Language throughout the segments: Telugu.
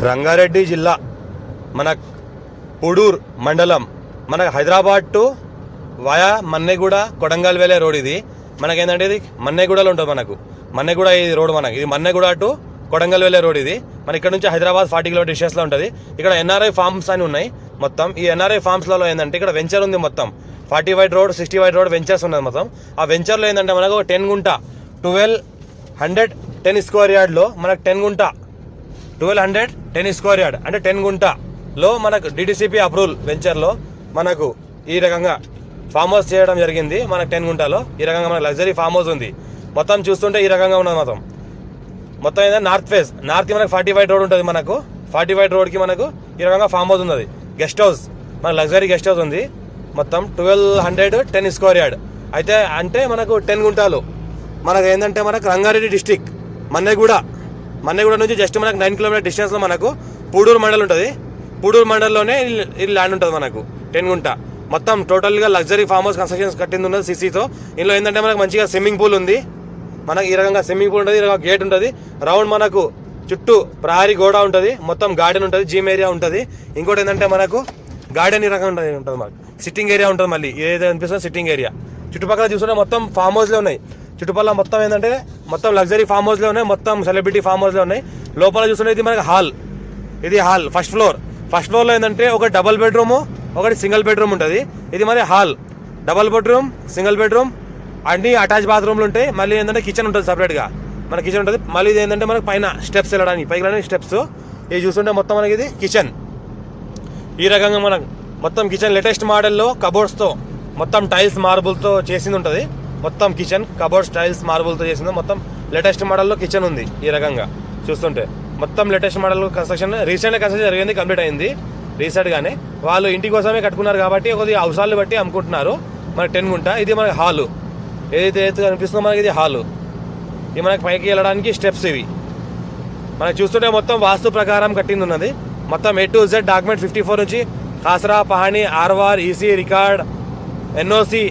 రంగారెడ్డి జిల్లా మన పుడూర్ మండలం మన హైదరాబాద్ టు వయా మన్నెగూడ కొడంగల్ వెళ్ళే రోడ్ ఇది. మనకేంటంటే ఇది మన్నెగూడలో ఉంటుంది. మన్నెగూడ ఈ రోడ్ ఇది మన్నెగూడ టు కొడంగల్ వెళ్ళే రోడ్ ఇది. మన ఇక్కడ నుంచి హైదరాబాద్ 40 కిలోమీటర్ డిస్టెన్స్లో ఉంటుంది. ఇక్కడ ఎన్ఆర్ఐ ఫార్మ్స్ అని ఉన్నాయి. మొత్తం ఈ ఎన్ఆర్ఐ ఫార్మ్స్లలో ఏంటంటే ఇక్కడ వెంచర్ ఉంది. మొత్తం 40 wide road 60 wide road ventures ఉన్నది. మొత్తం ఆ వెంచర్లో ఏంటంటే మనకు 10 గుంట 1210 స్క్వేర్ యార్డ్లో మనకు 10 గుంట 1210 స్క్వేర్ యార్డ్ అంటే 10 గుంటలో మనకు డిటిసిపి అప్రూవల్ వెంచర్లో మనకు ఈ రకంగా ఫామ్ హౌస్ చేయడం జరిగింది. మనకు 10 గుంటలో ఈ రకంగా మనకు లగ్జరీ ఫామ్ హౌస్ ఉంది. మొత్తం చూస్తుంటే ఈ రకంగా ఉన్నది. మొత్తం ఏంటంటే నార్త్ ఫేస్ నార్త్కి మనకు 40 వైడ్ రోడ్ ఉంటుంది. మనకు 40 వైడ్ రోడ్కి మనకు ఈ రకంగా ఫామ్ హౌస్ ఉన్నది. గెస్ట్ హౌస్ మనకు లగ్జరీ గెస్ట్ హౌస్ ఉంది. మొత్తం 1210 స్క్వేర్ యార్డ్ అయితే అంటే మనకు 10 గుంటలు. మనకు ఏంటంటే మనకు రంగారెడ్డి డిస్టిక్ మన్నెగూడ నుంచి జస్ట్ మనకు 9 కిలోమీటర్ డిస్టెన్స్లో మనకు పూడూరు మండల్ ఉంటుంది. పూడూరు మండల్లోనే ఈ ల్యాండ్ ఉంటుంది. మనకు 10 గుంట మొత్తం టోటల్గా లగ్జరీ ఫామ్ హౌస్ కన్స్ట్రక్షన్స్ కట్టింది ఉన్నది సీసీతో. ఇందులో ఏంటంటే మనకు మంచిగా స్విమ్మింగ్ పూల్ ఉంది. మనకు ఈ రకంగా స్విమ్మింగ్ పూల్ ఉంటుంది. ఈ రకంగా గేట్ ఉంటుంది. రౌండ్ మనకు చుట్టూ ప్రహరీ గోడ ఉంటుంది. మొత్తం గార్డెన్ ఉంటుంది. జిమ్ ఏరియా ఉంటుంది. ఇంకోటి ఏంటంటే మనకు గార్డెన్ ఈ రకంగా ఉంటుంది. మనకు సిట్టింగ్ ఏరియా ఉంటుంది. మళ్ళీ ఏదైతే అనిపిస్తుందో సిట్టింగ్ ఏరియా. చుట్టుపక్కల చూసుకుంటే మొత్తం ఫామ్ హౌస్లో ఉన్నాయి. చుట్టుపక్కల మొత్తం ఏంటంటే మొత్తం లగ్జరీ ఫామ్ హౌస్లో ఉన్నాయి. మొత్తం సెలబ్రిటీ ఫామ్ హౌస్లో ఉన్నాయి. లోపల చూసుకుంటే ఇది మనకి హాల్. ఇది హాల్ ఫస్ట్ ఫ్లోర్లో ఏంటంటే ఒక డబుల్ బెడ్రూమ్ ఒకటి సింగిల్ బెడ్రూమ్ ఉంటుంది. ఇది మరి hall double bedroom single bedroom అన్ని అటాచ్ బాత్రూమ్లు ఉంటాయి. మళ్ళీ ఏంటంటే కిచెన్ ఉంటుంది. సపరేట్గా మన కిచెన్ ఉంటుంది. మళ్ళీ ఇది ఏంటంటే మనకి పైన స్టెప్స్ వెళ్ళడానికి పైకి వెళ్ళడానికి స్టెప్స్. ఇది చూస్తుంటే మొత్తం మనకి ఇది కిచెన్. ఈ రకంగా మనకు మొత్తం కిచెన్ లేటెస్ట్ మోడల్లో కబోర్డ్స్తో మొత్తం టైల్స్ మార్బుల్తో చేసింది ఉంటుంది. మొత్తం కిచెన్ కబోర్డ్స్ టైల్స్ మార్బుల్తో చేసింది. మొత్తం లేటెస్ట్ మోడల్లో కిచెన్ ఉంది. ఈ రకంగా చూస్తుంటే మొత్తం లేటెస్ట్ మోడల్ కన్స్ట్రక్షన్ రీసెంట్గా కన్స్ట్రక్షన్ జరిగింది. కంప్లీట్ అయింది రీసెంట్గానే. వాళ్ళు ఇంటి కోసమే కట్టుకున్నారు కాబట్టి కొద్దిగా అవసరాలు బట్టి అమ్ముకుంటున్నారు. మనకి 10 గుంట ఇది మనకి హాలు. ఏదైతే కనిపిస్తుందో మనకి ఇది హాలు. ఇది మనకి పైకి వెళ్ళడానికి స్టెప్స్. ఇవి మనకి చూస్తుంటే మొత్తం వాస్తు ప్రకారం కట్టింది ఉన్నది. మొత్తం A to Z డాక్యుమెంట్ 54 నుంచి ఖాసరా పహాణి ఆర్వార్ ఈసీ రికార్డ్ ఎన్ఓసి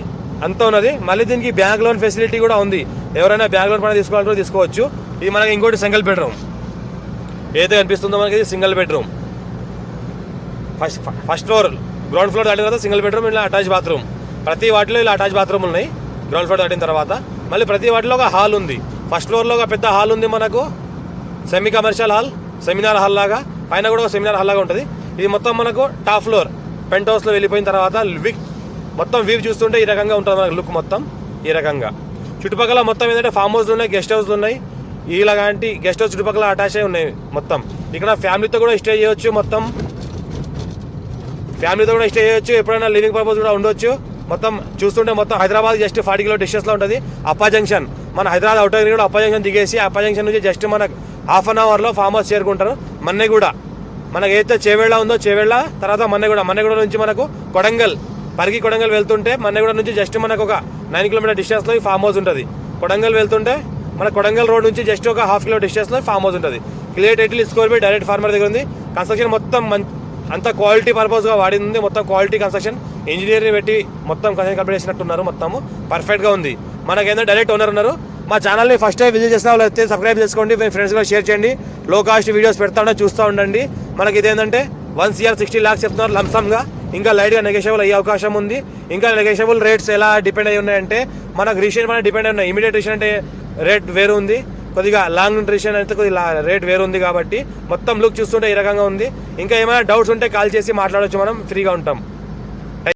అంతా ఉన్నది. మళ్ళీ దీనికి బ్యాంక్ లోన్ ఫెసిలిటీ కూడా ఉంది. ఎవరైనా బ్యాంక్ లోన్ పైన తీసుకోవాలంటే తీసుకోవచ్చు. ఇది మనకి ఇంకోటి సింగిల్ బెడ్రూమ్. ఏదైతే కనిపిస్తుందో మనకి ఇది single bedroom. First floor ground floor దాటిన తర్వాత సింగిల్ బెడ్రూమ్ ఇలా అటాచ్ బాత్రూమ్. ప్రతి వాటిలో ఇలా అటాచ్ బాత్రూమ్ ఉన్నాయి. గ్రౌండ్ ఫ్లోర్ దాటిన తర్వాత మళ్ళీ ప్రతి వాటిలో ఒక హాల్ ఉంది. ఫస్ట్ ఫ్లోర్లో ఒక పెద్ద హాల్ ఉంది. మనకు semi commercial hall seminar hall లాగా పైన కూడా ఒక సెమినార్ హాల్ లాగా ఉంటుంది. ఇది మొత్తం మనకు టాప్ ఫ్లోర్ పెంట్ హౌస్లో వెళ్ళిపోయిన తర్వాత మొత్తం వ్యూ చూస్తుంటే ఈ రకంగా ఉంటుంది. మనకు లుక్ మొత్తం ఈ రకంగా. చుట్టుపక్కల మొత్తం ఏంటంటే ఫామ్ హౌస్లు ఉన్నాయి, గెస్ట్ హౌస్లు ఉన్నాయి. ఇలాంటి గెస్ట్ హౌస్ చుట్టుపక్కల అటాచ్ అయి ఉన్నాయి. మొత్తం ఇక్కడ ఫ్యామిలీతో కూడా స్టే చేయవచ్చు. మొత్తం ఫ్యామిలీతో కూడా స్టే చేయొచ్చు. ఎప్పుడైనా లివింగ్ పర్పస్ కూడా ఉండొచ్చు. మొత్తం చూస్తుంటే మొత్తం హైదరాబాద్ జస్ట్ 40 కిలోమీటర్ డిస్టెన్స్లో ఉంటుంది. అప్పా జంక్షన్ మన హైదరాబాద్ అవుటర్ కూడా అప్పా జంక్షన్ దిగేసి అప్పా జంక్షన్ నుంచి జస్ట్ మనకు ½ అన్ అవర్లో ఫామ్ హౌస్ చేరుకుంటారు. మన్నెగూడ మనకు ఏదైతే చేవేళ్ళ ఉందో చేవేళ్ళ తర్వాత మన్నెగూడ నుంచి మనకు కొడంగల్ వెళ్తుంటే మన్నెగూడ నుంచి జస్ట్ మనకు ఒక 9 కిలోమీటర్ డిస్టెన్స్లో ఈ ఫామ్ హౌస్ ఉంటుంది. కొడంగల్ వెళ్తుంటే మన కొడంగల్ రోడ్ నుంచి జస్ట్ ఒక ½ కిలోమీటర్ డిస్టెన్స్లో ఫామ్ హౌస్ ఉంటుంది. Clear title score by direct farmer దగ్గర ఉంది. కన్స్ట్రక్షన్ మొత్తం అంతా క్వాలిటీ పర్పస్గా వాడింది. మొత్తం క్వాలిటీ కన్స్ట్రక్షన్ ఇంజనీర్ని పెట్టి మొత్తం కన్స్ట్రక్షన్ కంప్లీట్ చేసినట్టున్నారు. మొత్తము పర్ఫెక్ట్గా ఉంది. మనకేందో డైరెక్ట్ ఓనర్ ఉన్నారు. మా ఛానల్ని ఫస్ట్ టైం విజిట్ చేసిన వాళ్ళు అయితే సబ్స్క్రైబ్ చేసుకోండి. మీ ఫ్రెండ్స్ కూడా షేర్ చేయండి. లో కాస్ట్ వీడియోస్ పెడతా చూస్తూ ఉండండి. మనకి ఇదేంటంటే 1 CR 60 lakhs చెప్తున్నారు లంసమ్గా. ఇంకా లైట్గా నెగోషియబుల్ అయ్యే అవకాశం ఉంది. ఇంకా నెగోషియబుల్ రేట్స్ ఎలా డిపెండ్ అయ్యి ఉన్నాయంటే మనకు రీషన్ పైన డిపెండ్ అయి ఉన్నాయి. ఇమీడియట్ రీషన్ అంటే రేట్ వేరు ఉంది. కొద్దిగా లాంగ్ రీషన్ అయితే కొద్దిగా రేట్ వేరు ఉంది. కాబట్టి మొత్తం లుక్ చూస్తుంటే ఈ రకంగా ఉంది. ఇంకా ఏమైనా డౌట్స్ ఉంటే కాల్ చేసి మాట్లాడవచ్చు. మనం ఫ్రీగా ఉంటాం.